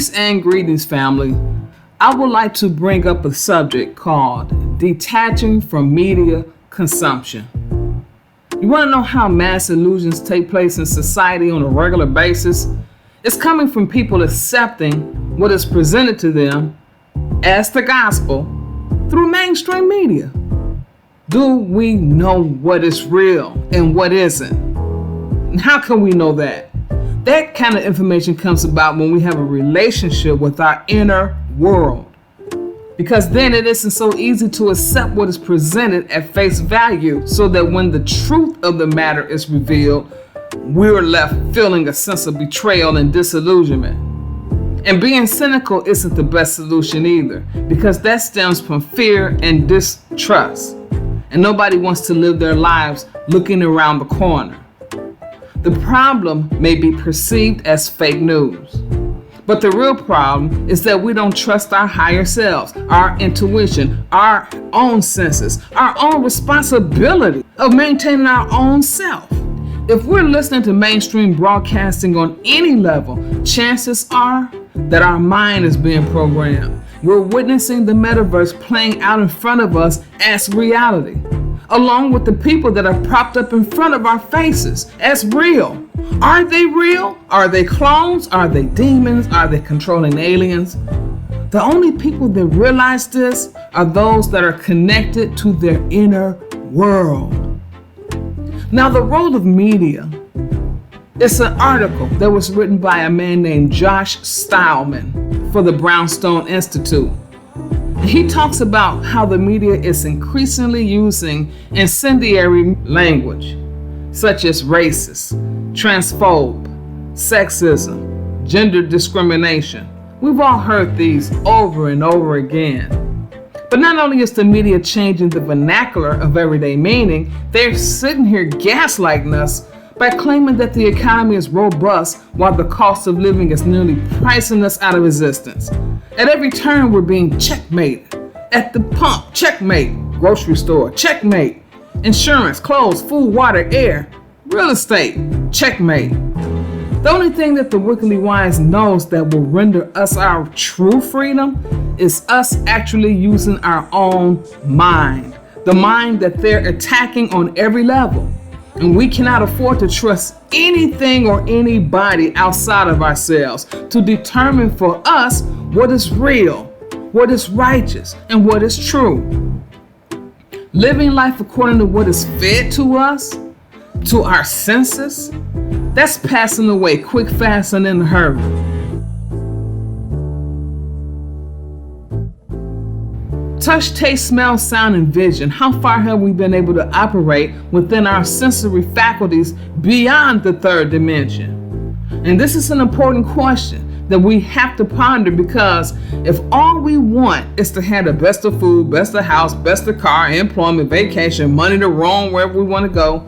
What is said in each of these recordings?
Peace and greetings, family. I would like to bring up a subject called detaching from media consumption. You want to know how mass illusions take place in society on a regular basis? It's coming from people accepting what is presented to them as the gospel through mainstream media. Do we know what is real and what isn't? And how can we know that? That kind of information comes about when we have a relationship with our inner world. Because then it isn't so easy to accept what is presented at face value, so that when the truth of the matter is revealed, we're left feeling a sense of betrayal and disillusionment. And being cynical isn't the best solution either, because that stems from fear and distrust. And nobody wants to live their lives looking around the corner. The problem may be perceived as fake news, but the real problem is that we don't trust our higher selves, our intuition, our own senses, our own responsibility of maintaining our own self. If we're listening to mainstream broadcasting on any level, chances are that our mind is being programmed. We're witnessing the metaverse playing out in front of us as reality, along with the people that are propped up in front of our faces as real. Are they real? Are they clones? Are they demons? Are they controlling aliens? The only people that realize this are those that are connected to their inner world. Now, the role of media. It's an article that was written by a man named Josh Stallman for the Brownstone Institute. He talks about how the media is increasingly using incendiary language, such as racist, transphobe, sexism, gender discrimination. We've all heard these over and over again. But not only is the media changing the vernacular of everyday meaning, they're sitting here gaslighting us by claiming that the economy is robust while the cost of living is nearly pricing us out of existence. At every turn, we're being checkmated. At the pump, checkmate. Grocery store, checkmate. Insurance, clothes, food, water, air, real estate, checkmate. The only thing that the wickedly wise knows that will render us our true freedom is us actually using our own mind. The mind that they're attacking on every level. And we cannot afford to trust anything or anybody outside of ourselves to determine for us what is real, what is righteous, and what is true. Living life according to what is fed to us, to our senses, that's passing away quick, fast, and in a hurry. Touch, taste, smell, sound, and vision. How far have we been able to operate within our sensory faculties beyond the third dimension? And this is an important question that we have to ponder, because if all we want is to have the best of food, best of house, best of car, employment, vacation, money to roam wherever we want to go,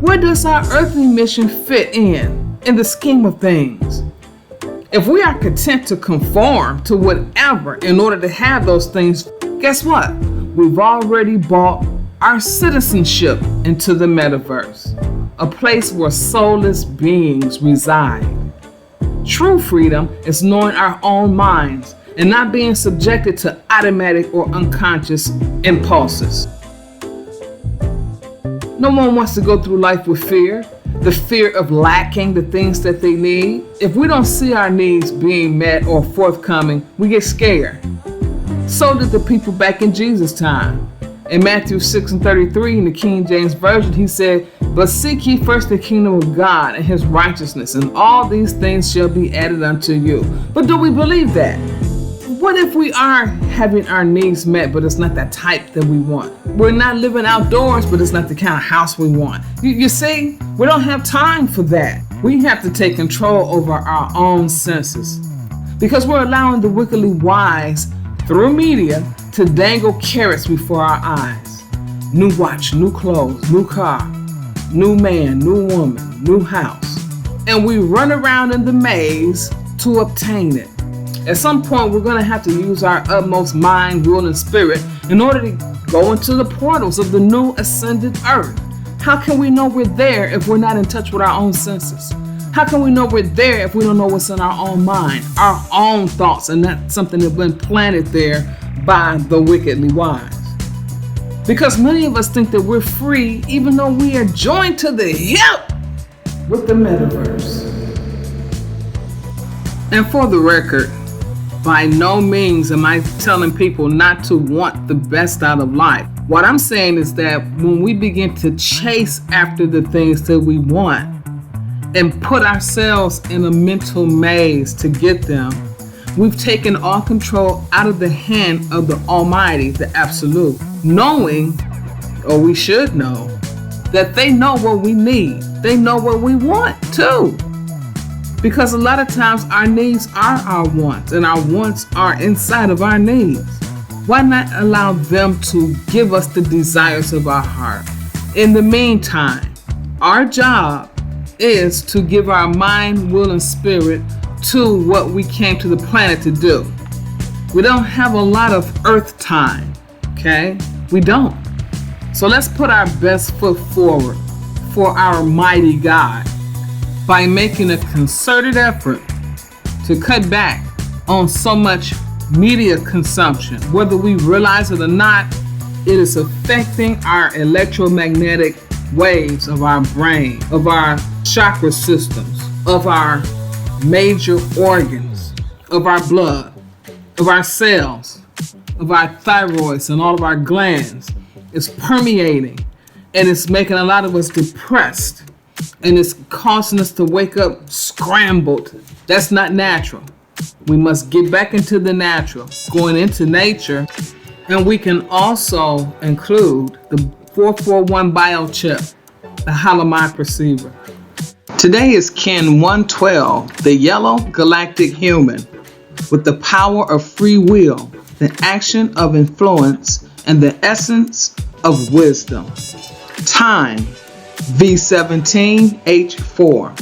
where does our earthly mission fit in the scheme of things? If we are content to conform to whatever in order to have those things, guess what? We've already bought our citizenship into the metaverse, a place where soulless beings reside. True freedom is knowing our own minds and not being subjected to automatic or unconscious impulses. No one wants to go through life with fear, the fear of lacking the things that they need. If we don't see our needs being met or forthcoming, we get scared. So did the people back in Jesus' time. In Matthew 6:33 in the King James Version, he said, "But seek ye first the kingdom of God and his righteousness, and all these things shall be added unto you." But do we believe that? What if we are having our needs met, but it's not that type that we want? We're not living outdoors, but it's not the kind of house we want. You see, we don't have time for that. We have to take control over our own senses, because we're allowing the wickedly wise through media to dangle carrots before our eyes. New watch, new clothes, new car, new man, new woman, new house. And we run around in the maze to obtain it. At some point, we're going to have to use our utmost mind, will, and spirit in order to go into the portals of the new ascended earth. How can we know we're there if we're not in touch with our own senses? How can we know we're there if we don't know what's in our own mind, our own thoughts, and that's something that's been planted there by the wickedly wise? Because many of us think that we're free even though we are joined to the hip with the metaverse. And for the record, by no means am I telling people not to want the best out of life. What I'm saying is that when we begin to chase after the things that we want and put ourselves in a mental maze to get them, we've taken all control out of the hand of the Almighty, the Absolute, knowing, or we should know, that they know what we need. They know what we want too. Because a lot of times our needs are our wants, and our wants are inside of our needs. Why not allow them to give us the desires of our heart? In the meantime, our job is to give our mind, will, and spirit to what we came to the planet to do. We don't have a lot of earth time, okay? We don't. So let's put our best foot forward for our mighty God by making a concerted effort to cut back on so much media consumption. Whether we realize it or not, it is affecting our electromagnetic waves of our brain, of our chakra systems, of our major organs, of our blood, of our cells, of our thyroids and all of our glands. It's permeating, and it's making a lot of us depressed, and it's causing us to wake up scrambled. That's not natural. We must get back into the natural, going into nature, and we can also include the 441 biochip, the Holomai perceiver. Today is Ken 112, the yellow galactic human, with the power of free will, the action of influence, and the essence of wisdom. Time, V17H4.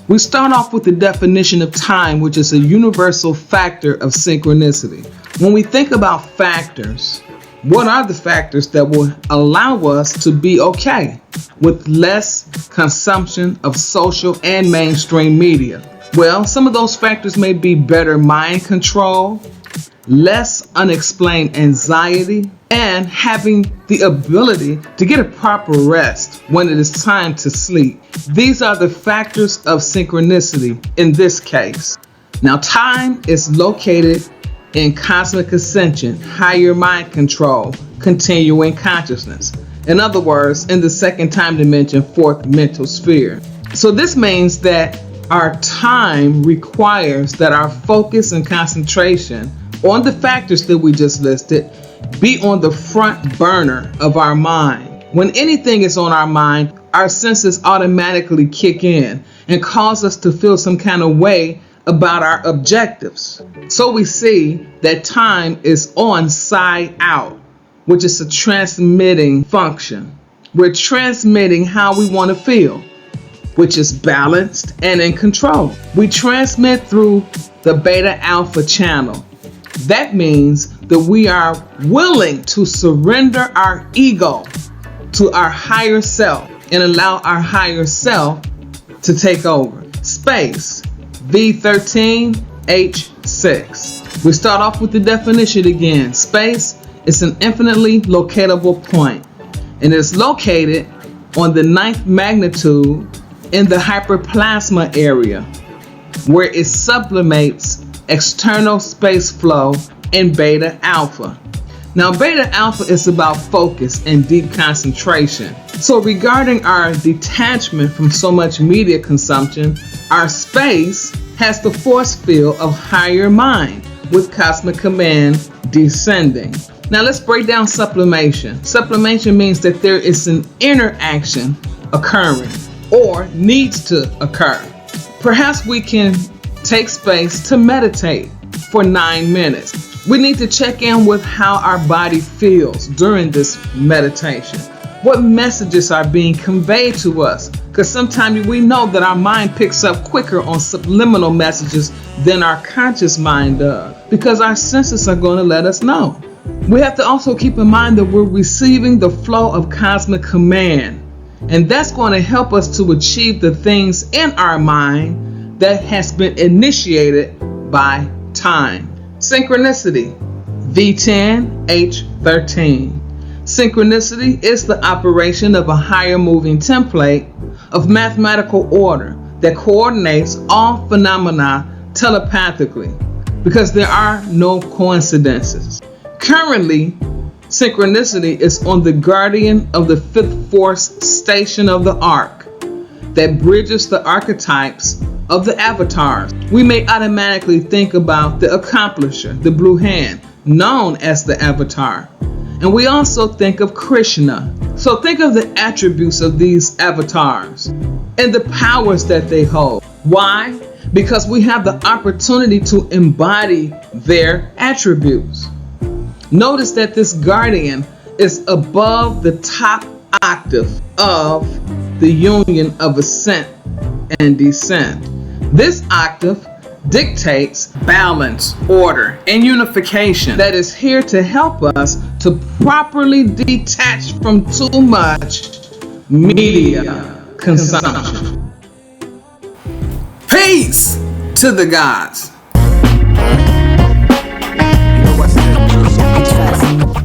We start off with the definition of time, which is a universal factor of synchronicity. When we think about factors, what are the factors that will allow us to be okay with less consumption of social and mainstream media? Well, some of those factors may be better mind control, less unexplained anxiety, and having the ability to get a proper rest when it is time to sleep. These are the factors of synchronicity in this case. Now, time is located in cosmic ascension, higher mind control, continuing consciousness. In other words, in the second time dimension, fourth mental sphere. So this means that our time requires that our focus and concentration on the factors that we just listed be on the front burner of our mind. When anything is on our mind, our senses automatically kick in and cause us to feel some kind of way about our objectives. So we see that time is on side out, which is a transmitting function. We're transmitting how we want to feel, which is balanced and in control. We transmit through the beta alpha channel. That means that we are willing to surrender our ego to our higher self and allow our higher self to take over. Space, V13H6. We start off with the definition again. Space is an infinitely locatable point, and it's located on the 9th magnitude in the hyperplasma area, where it sublimates external space flow in beta alpha. Now, beta alpha is about focus and deep concentration. So regarding our detachment from so much media consumption, our space has the force field of higher mind with cosmic command descending. Now let's break down sublimation. Sublimation means that there is an interaction occurring or needs to occur. Perhaps we can take space to meditate for 9 minutes. We need to check in with how our body feels during this meditation. What messages are being conveyed to us? Because sometimes we know that our mind picks up quicker on subliminal messages than our conscious mind does, because our senses are going to let us know. We have to also keep in mind that we're receiving the flow of cosmic command. And that's going to help us to achieve the things in our mind that has been initiated by time. Synchronicity, V10H13. Synchronicity is the operation of a higher moving template of mathematical order that coordinates all phenomena telepathically, because there are no coincidences. Currently, synchronicity is on the guardian of the fifth force station of the arc that bridges the archetypes of the avatars. We may automatically think about the accomplisher, the blue hand, known as the avatar. And we also think of Krishna. So think of the attributes of these avatars and the powers that they hold. Why? Because we have the opportunity to embody their attributes. Notice that this guardian is above the top octave of the union of ascent and descent. This octave dictates balance, order, and unification that is here to help us to properly detach from too much media consumption. Peace to the gods. I trust.